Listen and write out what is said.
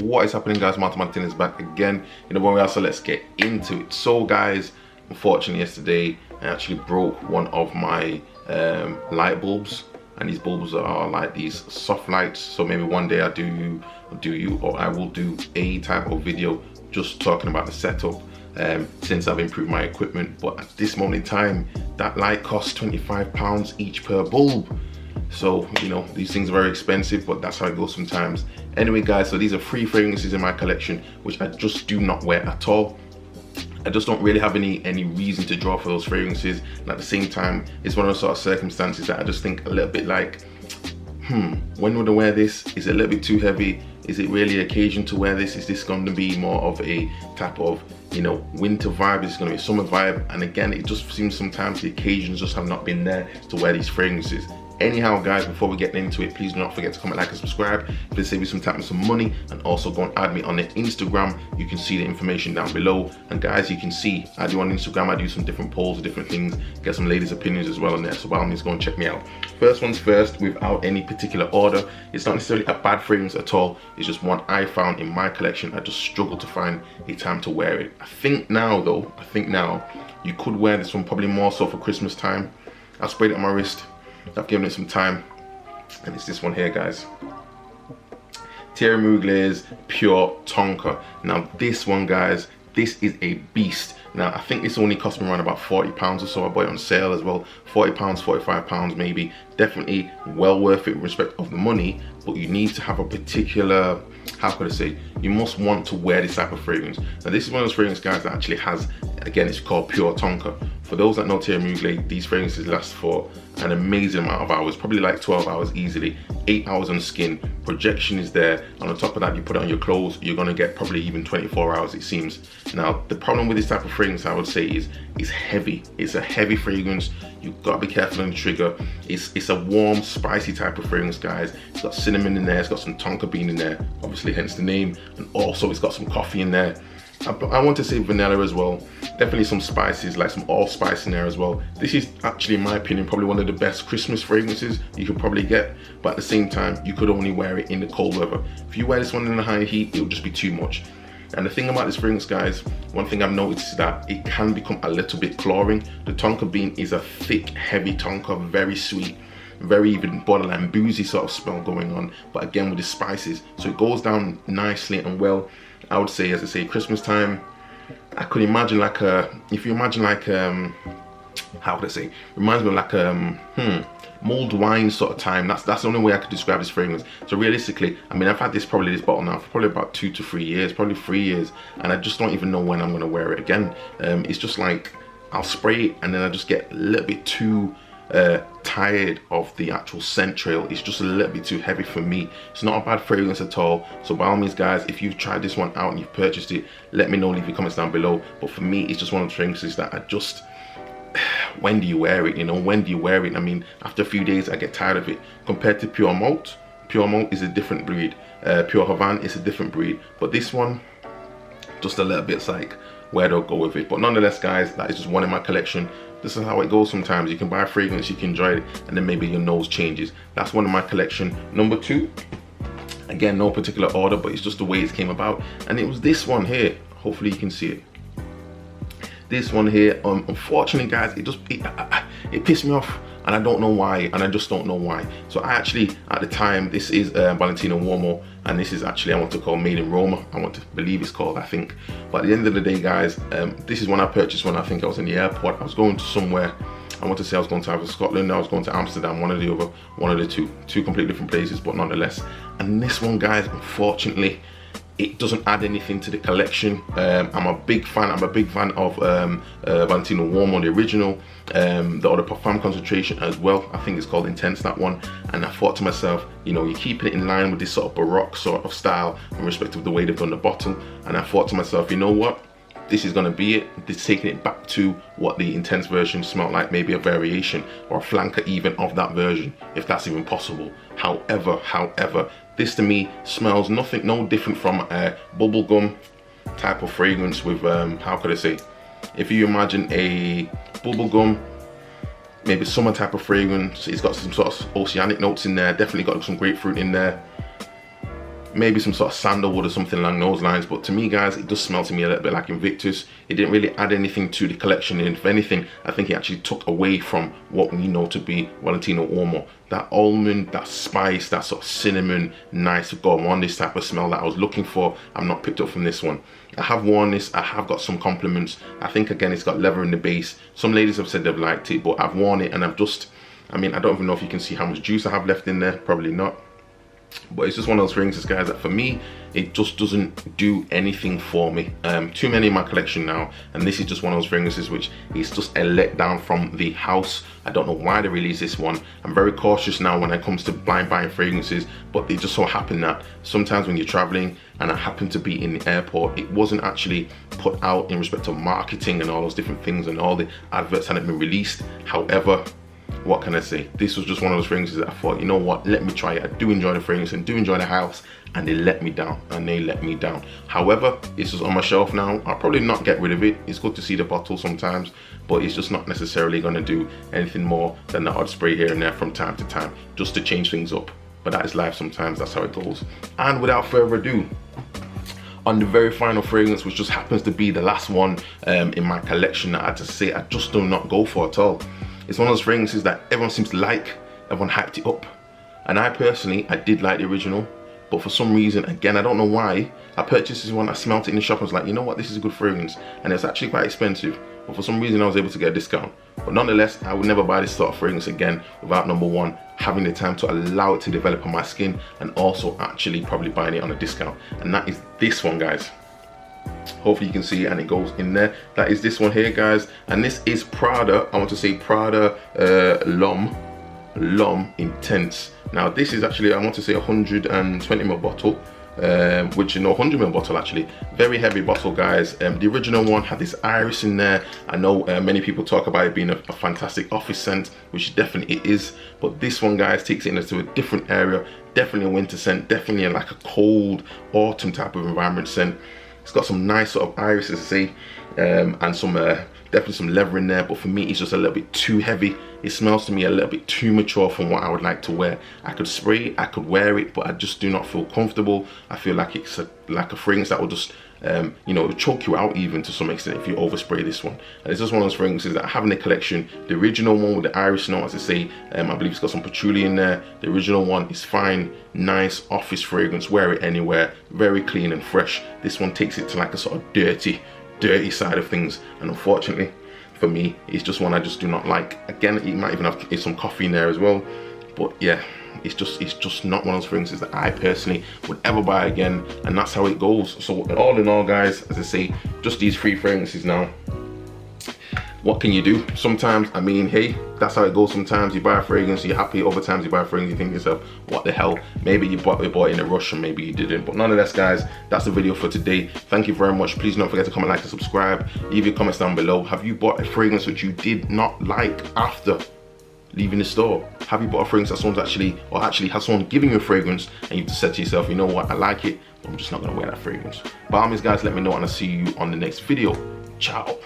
What is happening, guys? Martin is back again in the one way, so let's get into it. So guys, unfortunately yesterday I actually broke one of my light bulbs, and these bulbs are like these soft lights. So maybe one day I will do a type of video just talking about the setup since I've improved my equipment. But at this moment in time, that light costs £25 each per bulb. So, you know, these things are very expensive, but that's how it goes sometimes. Anyway, guys, so these are 3 fragrances in my collection, which I just do not wear at all. I just don't really have any reason to draw for those fragrances. And at the same time, it's one of those sort of circumstances that I just think a little bit like, when would I wear this? Is it a little bit too heavy? Is it really occasion to wear this? Is this going to be more of a type of, you know, winter vibe? Is it going to be a summer vibe? And again, it just seems sometimes the occasions just have not been there to wear these fragrances. Anyhow, guys, before we get into it, please do not forget to comment, like, and subscribe. Please save me some time and some money, and also go and add me on the Instagram. You can see the information down below. And guys, you can see I do on Instagram, I do some different polls, different things, get some ladies' opinions as well on there. So by all means, go and check me out. First one's first, without any particular order. It's not necessarily a bad fragrance at all. It's just one I found in my collection. I just struggled to find a time to wear it. I think now, though, you could wear this one probably more so for Christmas time. I sprayed it on my wrist. I've given it some time, and it's this one here, guys. Thierry Mugler's Pure Tonka. Now this one, guys, this is a beast. Now I think this only cost me around about £40 or so. I bought it on sale as well. £40, £45 maybe. Definitely well worth it in respect of the money, but you need to have a particular, how could I say, you must want to wear this type of fragrance. Now this is one of those fragrances, guys, that actually has, again, it's called Pure Tonka. For those that know Thierry Mugler, these fragrances last for an amazing amount of hours, probably like 12 hours easily, 8 hours on skin, projection is there, and on top of that, you put it on your clothes, you're gonna get probably even 24 hours, it seems. Now, the problem with this type of fragrance, I would say, is it's heavy. It's a heavy fragrance. You've got to be careful on the trigger. It's a warm, spicy type of fragrance, guys. It's got cinnamon in there, it's got some tonka bean in there, obviously hence the name, and also it's got some coffee in there. I want to say vanilla as well. Definitely some spices, like some allspice in there as well. This is actually, in my opinion, probably one of the best Christmas fragrances you could probably get. But at the same time, you could only wear it in the cold weather. If you wear this one in the high heat, it will just be too much. And the thing about this fragrance, guys, one thing I've noticed is that it can become a little bit cloying. The tonka bean is a thick, heavy tonka, very sweet, very even borderline boozy sort of smell going on, but again with the spices, so it goes down nicely and well. I would say, as I say, Christmas time, I could imagine like if you imagine like how could I say, reminds me of like mulled wine sort of time. That's the only way I could describe this fragrance. So realistically, I mean, I've had this bottle now for probably about 2 to 3 years, probably 3 years, and I just don't even know when I'm going to wear it again. It's just like I'll spray it and then I just get a little bit too tired of the actual scent trail. It's just a little bit too heavy for me. It's not a bad fragrance at all. So by all means, guys, if you've tried this one out and you've purchased it, let me know, leave your comments down below. But for me, it's just one of the fragrances that I just, when do you wear it? You know, when do you wear it? I mean, after a few days, I get tired of it. Compared to Pure Malt, Pure Malt is a different breed. Pure Havana is a different breed. But this one, just a little bit like, where do I go with it? But nonetheless, guys, that is just one in my collection. This is how it goes sometimes. You can buy a fragrance, you can enjoy it, and then maybe your nose changes. That's one in my collection. Number 2, again, no particular order, but it's just the way it came about. And it was this one here. Hopefully you can see it. This one here, unfortunately, guys, it pissed me off, and I don't know why, and I just don't know why. So I actually, at the time, this is Valentino Uomo, and this is actually, I want to call Made in Roma. I want to believe it's called, I think. But at the end of the day, guys, this is when I purchased when I think I was in the airport. I was going to somewhere. I want to say I was going to either Scotland, I was going to Amsterdam, one or the other, one of the two completely different places, but nonetheless. And this one, guys, unfortunately, it doesn't add anything to the collection. I'm a big fan of Valentino Uomo, the original, the other Parfum Concentration as well. I think it's called Intense, that one. And I thought to myself, you know, you're keeping it in line with this sort of Baroque sort of style in respect of the way they've done the bottle. And I thought to myself, you know what? This is gonna be it. It's taking it back to what the Intense version smelled like, maybe a variation or a flanker even of that version, if that's even possible. However, this to me smells no different from a bubblegum type of fragrance with, how could I say, if you imagine a bubblegum, maybe summer type of fragrance, it's got some sort of oceanic notes in there, definitely got some grapefruit in there. maybe some sort of sandalwood or something along those lines. But to me, guys, it does smell to me a little bit like Invictus. It didn't really add anything to the collection, and if anything, I think it actually took away from what we know to be Valentino Uomo. That almond, that spice, that sort of cinnamon, nice gourmand type of smell that I was looking for, I'm not picked up from this one. I have worn this, I have got some compliments. I think again it's got leather in the base. Some ladies have said they've liked it, but I've worn it and I've just, I mean, I don't even know if you can see how much juice I have left in there, probably not. But it's just one of those fragrances, guys, that for me, it just doesn't do anything for me. Too many in my collection now, and this is just one of those fragrances which is just a letdown from the house. I don't know why they released this one. I'm very cautious now when it comes to blind buying fragrances, but it just so happened that sometimes when you're traveling, and I happen to be in the airport, it wasn't actually put out in respect to marketing and all those different things, and all the adverts hadn't been released. However, what can I say? This was just one of those fragrances that I thought, you know what, let me try it. I do enjoy the fragrance and do enjoy the house, and they let me down, However, it's just on my shelf now. I'll probably not get rid of it. It's good to see the bottle sometimes, but it's just not necessarily going to do anything more than the odd spray here and there from time to time, just to change things up. But that is life sometimes, that's how it goes. And without further ado, on the very final fragrance, which just happens to be the last one in my collection that I had to say I just do not go for at all. It's one of those fragrances that everyone seems to like, everyone hyped it up. And I personally, I did like the original, but for some reason, again, I don't know why, I purchased this one, I smelled it in the shop, I was like, you know what, this is a good fragrance. And it's actually quite expensive, but for some reason I was able to get a discount. But nonetheless, I would never buy this sort of fragrance again without, number one, having the time to allow it to develop on my skin, and also actually probably buying it on a discount. And that is this one, guys. Hopefully you can see it, and it goes in there. That is this one here, guys, and this is Prada. I want to say Prada L'Homme Intense. Now this is actually, I want to say 120 ml bottle, which, you know, 100 ml bottle actually. Very heavy bottle, guys. The original one had this iris in there. I know many people talk about it being a fantastic office scent, which definitely it is, but this one, guys, takes it into a different area. Definitely a winter scent, definitely like a cold autumn type of environment scent. It's got some nice sort of irises, I say, and some definitely some leather in there, but for me it's just a little bit too heavy. It smells to me a little bit too mature from what I would like to wear. I could spray it, I could wear it, but I just do not feel comfortable. I feel like it's like a fragrance that will just you know, choke you out even to some extent if you overspray this one. And it's just one of those fragrances that I have in the collection. The original one with the iris note, as I say, I believe it's got some patchouli in there. The original one is fine, nice office fragrance, wear it anywhere, very clean and fresh. This one takes it to like a sort of dirty side of things, and unfortunately for me, it's just one I just do not like. Again, it might even have some coffee in there as well, but yeah, it's just not one of those fragrances that I personally would ever buy again, and that's how it goes. So all in all, guys, as I say, just these 3 fragrances now. What can you do? Sometimes, I mean, hey, that's how it goes. Sometimes you buy a fragrance, you're happy. Other times you buy a fragrance, you think to yourself, what the hell? Maybe you bought it in a rush, and maybe you didn't. But nonetheless, guys, that's the video for today. Thank you very much. Please don't forget to comment, like, and subscribe. Leave your comments down below. Have you bought a fragrance which you did not like after leaving the store? Have you bought a fragrance that someone's actually has someone giving you a fragrance, and you've just said to yourself, you know what, I like it, but I'm just not gonna wear that fragrance? By all means, guys, let me know, and I'll see you on the next video. Ciao.